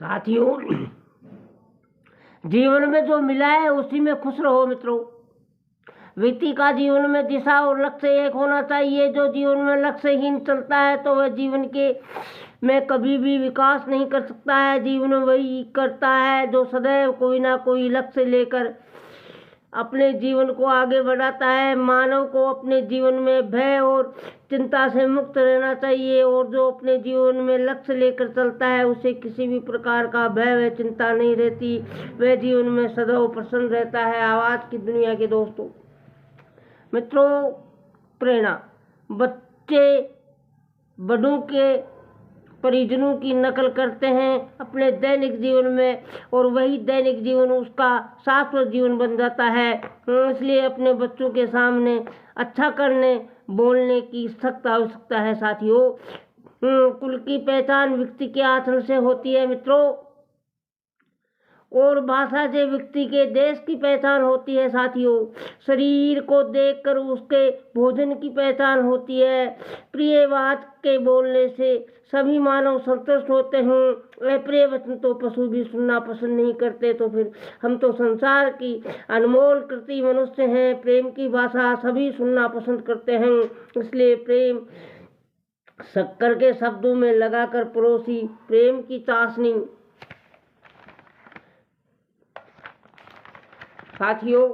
साथियों, जीवन में जो मिला है उसी में खुश रहो मित्रों। व्यक्ति का जीवन में दिशा और लक्ष्य एक होना चाहिए। जो जीवन में लक्ष्यहीन चलता है तो वह जीवन के में कभी भी विकास नहीं कर सकता है। जीवन वही करता है जो सदैव कोई ना कोई लक्ष्य लेकर अपने जीवन को आगे बढ़ाता है। मानव को अपने जीवन में भय और चिंता से मुक्त रहना चाहिए, और जो अपने जीवन में लक्ष्य लेकर चलता है उसे किसी भी प्रकार का भय व चिंता नहीं रहती। वह जीवन में सदैव प्रसन्न रहता है। आवाज की दुनिया के दोस्तों मित्रों, प्रेरणा बच्चे बड़ों के परिजनों की नकल करते हैं अपने दैनिक जीवन में, और वही दैनिक जीवन उसका शाश्वत जीवन बन जाता है। इसलिए अपने बच्चों के सामने अच्छा करने बोलने की सख्त आवश्यकता है। साथियों, कुल की पहचान व्यक्ति के आचरण से होती है मित्रों, और भाषा से व्यक्ति के देश की पहचान होती है। साथियों, शरीर को देखकर उसके भोजन की पहचान होती है। प्रिय बात के बोलने से सभी मानव संतुष्ट होते हैं। अप्रिय वचन तो पशु भी सुनना पसंद नहीं करते। तो फिर हम तो संसार की अनमोल कृति मनुष्य हैं। प्रेम की भाषा सभी सुनना पसंद करते हैं। इसलिए प्रेम शक्कर के शब्दों में लगाकर परोसी प्रेम की चाशनी। साथियों,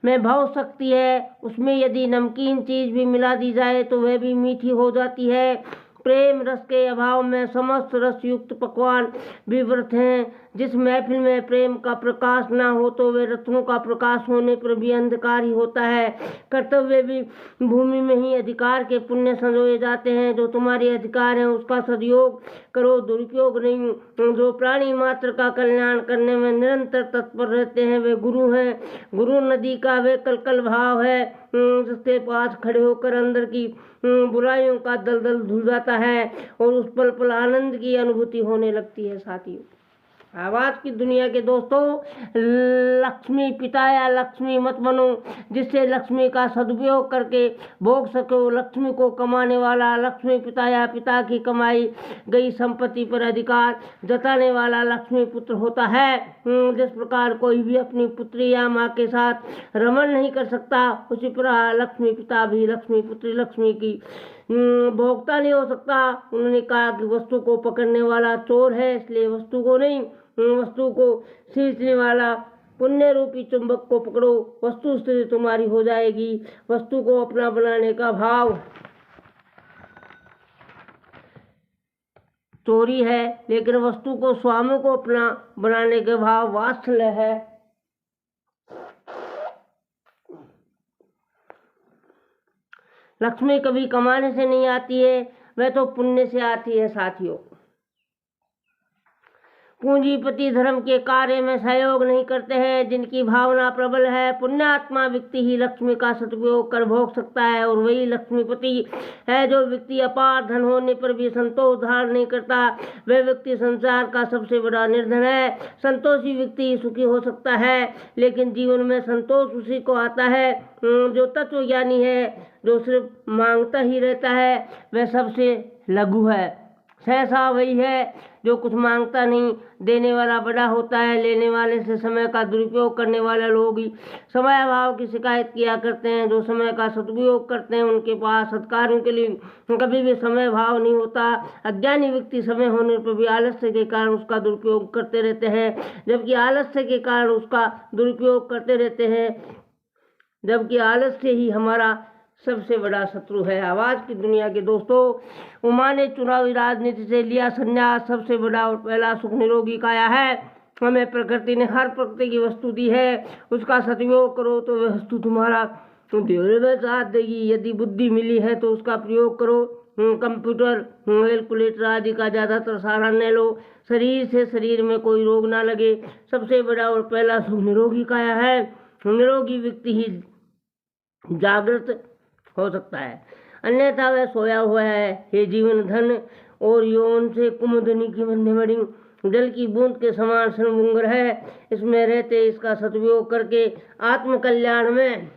में भाव शक्ति है, उसमें यदि नमकीन चीज भी मिला दी जाए तो वह भी मीठी हो जाती है। प्रेम रस के अभाव में समस्त रस युक्त पकवान भी व्यर्थ हैं। जिस महफिल में प्रेम का प्रकाश ना हो तो वे रत्नों का प्रकाश होने पर भी अंधकार ही होता है। कर्तव्य भी भूमि में ही अधिकार के पुण्य संजोए जाते हैं। जो तुम्हारे अधिकार हैं उसका सदुपयोग करो, दुरुपयोग नहीं। जो प्राणी मात्र का कल्याण करने में निरंतर तत्पर रहते हैं वे गुरु हैं। गुरु नदी का वे कलकल भाव है जिसके पास खड़े होकर अंदर की बुराइयों का दलदल धुल जाता है और उस पल पल आनंद की अनुभूति होने लगती है। साथियों, आवाज की दुनिया के दोस्तों, लक्ष्मी पिता या लक्ष्मी मत बनो जिससे लक्ष्मी का सदुपयोग करके भोग सको। लक्ष्मी को कमाने वाला लक्ष्मी पिता या पिता की कमाई गई संपत्ति पर अधिकार जताने वाला लक्ष्मी पुत्र होता है। जिस प्रकार कोई भी अपनी पुत्री या माँ के साथ रमण नहीं कर सकता, उसी प्रकार लक्ष्मी पिता भी लक्ष्मी पुत्री लक्ष्मी की भोक्ता नहीं हो सकता। उन्होंने कहा कि वस्तु को पकड़ने वाला चोर है, इसलिए वस्तु को नहीं, वस्तु को खींचने वाला पुण्य रूपी चुंबक को पकड़ो। वस्तु स्थिति तुम्हारी हो जाएगी। वस्तु को अपना बनाने का भाव चोरी है, लेकिन वस्तु को स्वामी को अपना बनाने के भाव वात्सल्य है। लक्ष्मी कभी कमाने से नहीं आती है, वह तो पुण्य से आती है। साथियों, पूंजीपति धर्म के कार्य में सहयोग नहीं करते हैं जिनकी भावना प्रबल है। पुण्यात्मा व्यक्ति ही लक्ष्मी का सदुपयोग कर भोग सकता है, और वही लक्ष्मीपति है। जो व्यक्ति अपार धन होने पर भी संतोष धारण नहीं करता, वह व्यक्ति संसार का सबसे बड़ा निर्धन है। संतोषी व्यक्ति सुखी हो सकता है, लेकिन जीवन में संतोष उसी को आता है जो तत्व ज्ञानी है। जो सिर्फ मांगता ही रहता है वह सबसे लघु है। सहसा वही है जो कुछ मांगता नहीं। देने वाला बड़ा होता है, लेने वाले से समय का दुरुपयोग करने वाले लोग ही समय अभाव की शिकायत किया करते हैं। जो समय का सदुपयोग करते हैं उनके पास सत्कार्यों के लिए कभी भी समय भाव नहीं होता। अज्ञानी व्यक्ति समय होने पर भी आलस्य के कारण उसका दुरुपयोग करते रहते हैं, जबकि आलस्य के कारण उसका दुरुपयोग करते रहते हैं, जबकि आलस्य ही हमारा सबसे बड़ा शत्रु है। आवाज की दुनिया के दोस्तों, उमा ने चुनावी राजनीति से लिया संन्यास। सबसे बड़ा और पहला सुख निरोगी काया है। हमें प्रकृति ने हर प्रकृति की वस्तु दी है, उसका सदुपयोग करो तो वह वस्तु तुम्हारा जीवन में साथ देगी। यदि बुद्धि मिली है तो उसका प्रयोग करो। कंप्यूटर, कैलकुलेटर आदि का ज़्यादातर सहारा न लो। शरीर से शरीर में कोई रोग ना लगे। सबसे बड़ा और पहला सुख निरोगी काया है। निरोगी व्यक्ति ही जागृत हो सकता है, अन्यथा वह सोया हुआ है। हे जीवन धन और यौन से कुमुदनी की मध्यमणि जल की बूंद के समान क्षणभंगुर है। इसमें रहते इसका सदुपयोग करके आत्म कल्याण में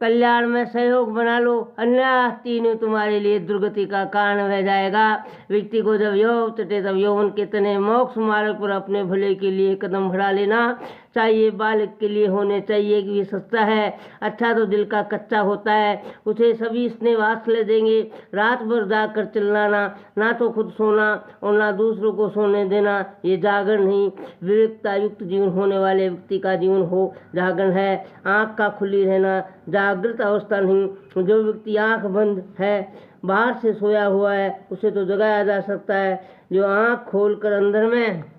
कल्याण में सहयोग बना लो, अन्यथा तीनों तुम्हारे लिए दुर्गति का कारण रह जाएगा। व्यक्ति को जब यौवन चटे तब यौवन के तने मोक्ष मार्ग पर अपने भले के लिए कदम बढ़ा लेना चाहिए। बालक के लिए होने चाहिए कि ये सस्ता है, अच्छा तो दिल का कच्चा होता है, उसे सभी स्नेह वात्सल्य देंगे। रात भर जाग कर चिल्लाना, ना तो खुद सोना और ना दूसरों को सोने देना, ये जागरण नहीं। विवेकता युक्त जीवन होने वाले व्यक्ति का जीवन हो जागरण है। आँख का खुली रहना जागृत अवस्था नहीं। जो व्यक्ति आँख बंद है, बाहर से सोया हुआ है, उसे तो जगाया जा सकता है। जो आँख खोलकर अंदर में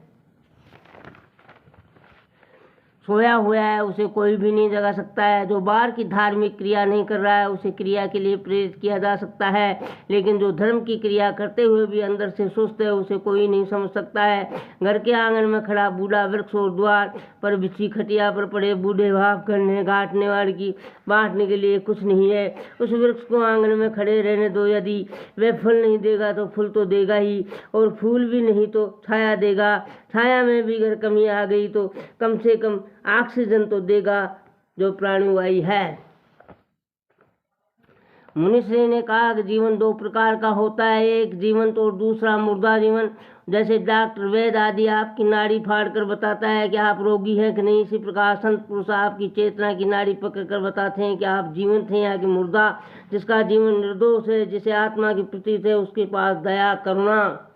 सोया हुआ है, उसे कोई भी नहीं जगा सकता है। जो बाहर की धार्मिक क्रिया नहीं कर रहा है, उसे क्रिया के लिए प्रेरित किया जा सकता है, लेकिन जो धर्म की क्रिया करते हुए भी अंदर से सुस्त है, उसे कोई नहीं समझ सकता है। घर के आंगन में खड़ा बूढ़ा वृक्ष और द्वार पर बिछी खटिया पर पड़े बूढ़े भाप करने गांठने वाले की बांटने के लिए कुछ नहीं है। उस वृक्ष को आंगन में खड़े रहने दो। यदि वह फल नहीं देगा तो फूल तो देगा ही, और फूल भी नहीं तो छाया देगा। छाया में भी अगर कमी आ गई तो कम से कम ऑक्सीजन तो देगा, जो प्राणवायु है। मुनिश्री ने कहा कि जीवन दो प्रकार का होता है, एक जीवंत और दूसरा मुर्दा जीवन। जैसे डॉक्टर वैद्य आदि आपकी नाड़ी फाड़ कर बताता है कि आप रोगी हैं कि नहीं, इसी प्रकार संत पुरुष आपकी चेतना की नाड़ी पकड़ कर बताते हैं कि आप जीवंत हैं या कि मुर्दा। जिसका जीवन निर्दोष है, जिसे आत्मा की प्रतीत है, उसके पास दया करुणा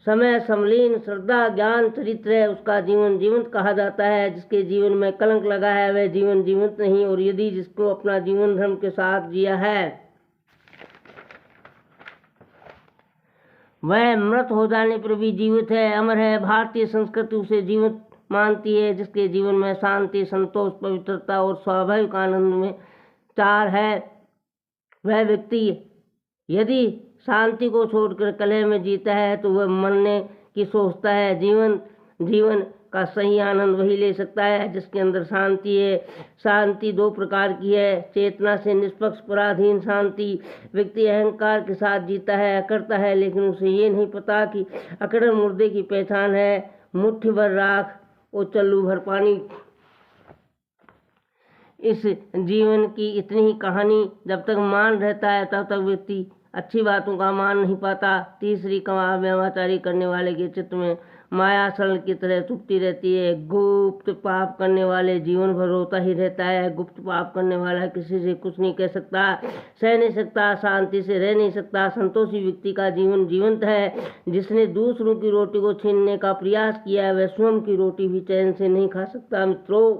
समय समलीन श्रद्धा ज्ञान चरित्र है, उसका जीवन जीवंत कहा जाता है। जिसके जीवन में कलंक लगा है, वह जीवन जीवंत नहीं। और यदि जिसको अपना जीवन धर्म के साथ जिया है, वह मृत हो जाने पर भी जीवित है, अमर है। भारतीय संस्कृति उसे जीवित मानती है जिसके जीवन में शांति, संतोष, पवित्रता और स्वाभाविक आनंद में चार है। वह व्यक्ति यदि शांति को छोड़कर कलह में जीता है तो वह मरने की सोचता है। जीवन का सही आनंद वही ले सकता है जिसके अंदर शांति है। शांति दो प्रकार की है, चेतना से निष्पक्ष पराधीन शांति। व्यक्ति अहंकार के साथ जीता है, अकड़ता है, लेकिन उसे ये नहीं पता कि अकड़न मुर्दे की पहचान है। मुट्ठी भर राख और चल्लू भर पानी। इस जीवन की इतनी ही कहानी। जब तक मान रहता है तब तक व्यक्ति अच्छी बातों का मान नहीं पाता। तीसरी कमा व्यवहाचारी करने वाले के चित्त में माया सल की तरह चुपती रहती है। गुप्त पाप करने वाले जीवन भर रोता ही रहता है। गुप्त पाप करने वाला किसी से कुछ नहीं कह सकता, सह नहीं सकता, शांति से रह नहीं सकता। संतोषी व्यक्ति का जीवन जीवंत है। जिसने दूसरों की रोटी को छीनने का प्रयास किया है, वह स्वयं की रोटी भी चैन से नहीं खा सकता। मित्रों,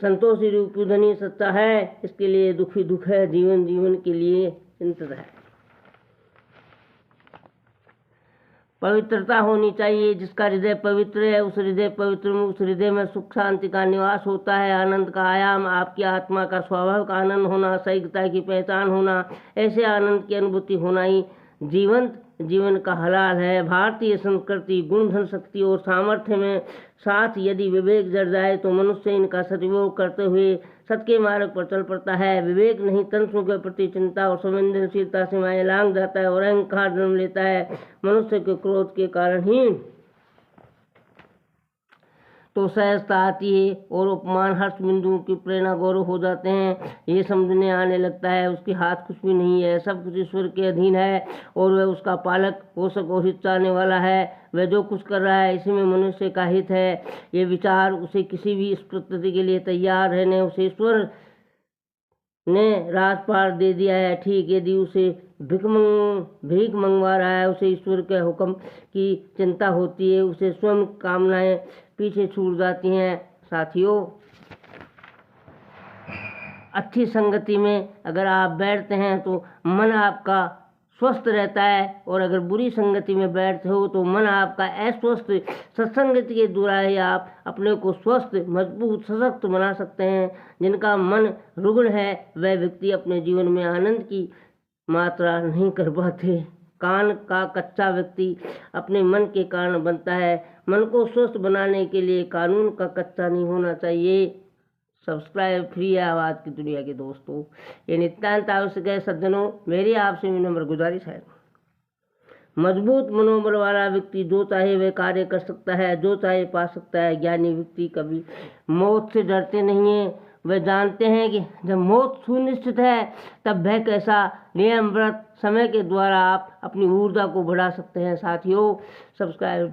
संतोषी रूपी धनी सच्चा है, इसके लिए दुखी दुख है, जीवन के लिए चिंतित है। पवित्रता होनी चाहिए। जिसका हृदय पवित्र है, उस हृदय में सुख शांति का निवास होता है। आनंद का आयाम आपकी आत्मा का स्वाभाविक आनंद होना, सहिष्णुता की पहचान होना, ऐसे आनंद की अनुभूति होना ही जीवंत जीवन का हलाल है। भारतीय संस्कृति गुण धन शक्ति और सामर्थ्य में साथ यदि विवेक जड़ जाए तो मनुष्य इनका सदुपयोग करते हुए सत्य के मार्ग पर चल पड़ता है। विवेक नहीं तंत्रों के प्रति चिंता और संवेदनशीलता सीमाएं लांघ जाता है और अहंकार जन्म लेता है। मनुष्य के क्रोध के कारण ही तो सहजता आती है और उपमान हर्ष बिंदुओं की प्रेरणा गौरव हो जाते हैं। ये समझने आने लगता है उसके हाथ कुछ भी नहीं है, सब कुछ ईश्वर के अधीन है और वह उसका पालक पोषक और हित चाहने वाला है। वह जो कुछ कर रहा है इसी में मनुष्य का हित है। ये विचार उसे किसी भी इस प्रकृति के लिए तैयार रहने उसे ईश्वर ने रात पार दे दिया है। ठीक यदि उसे भीख मंगवा रहा है, उसे ईश्वर के हुक्म की चिंता होती है, उसे स्वयं कामनाएं पीछे छूट जाती हैं। साथियों, अच्छी संगति में अगर आप बैठते हैं तो मन आपका स्वस्थ रहता है और अगर बुरी संगति में बैठते हो तो मन आपका अस्वस्थ। सत्संगति के द्वारा ही आप अपने को स्वस्थ, मजबूत, सशक्त बना सकते हैं। जिनका मन रुग्ण है वह व्यक्ति अपने जीवन में आनंद की मात्रा नहीं कर पाते। कान का कच्चा व्यक्ति अपने मन के कारण बनता है। मन को स्वस्थ बनाने के लिए कानून का कच्चा नहीं होना चाहिए। सब्सक्राइब फ्री है आवाज़ की दुनिया के दोस्तों। ये नितांत आवश्यक है सज्जनों। मेरी आपसे विनम्र गुजारिश है, मजबूत मनोबल वाला व्यक्ति जो चाहे वह कार्य कर सकता है, जो चाहे पा सकता है। ज्ञानी व्यक्ति कभी मौत से डरते नहीं हैं। वे जानते हैं कि जब मौत सुनिश्चित है तब वह कैसा नियम व्रत समय के द्वारा आप अपनी ऊर्जा को बढ़ा सकते हैं। साथियों, सब्सक्राइब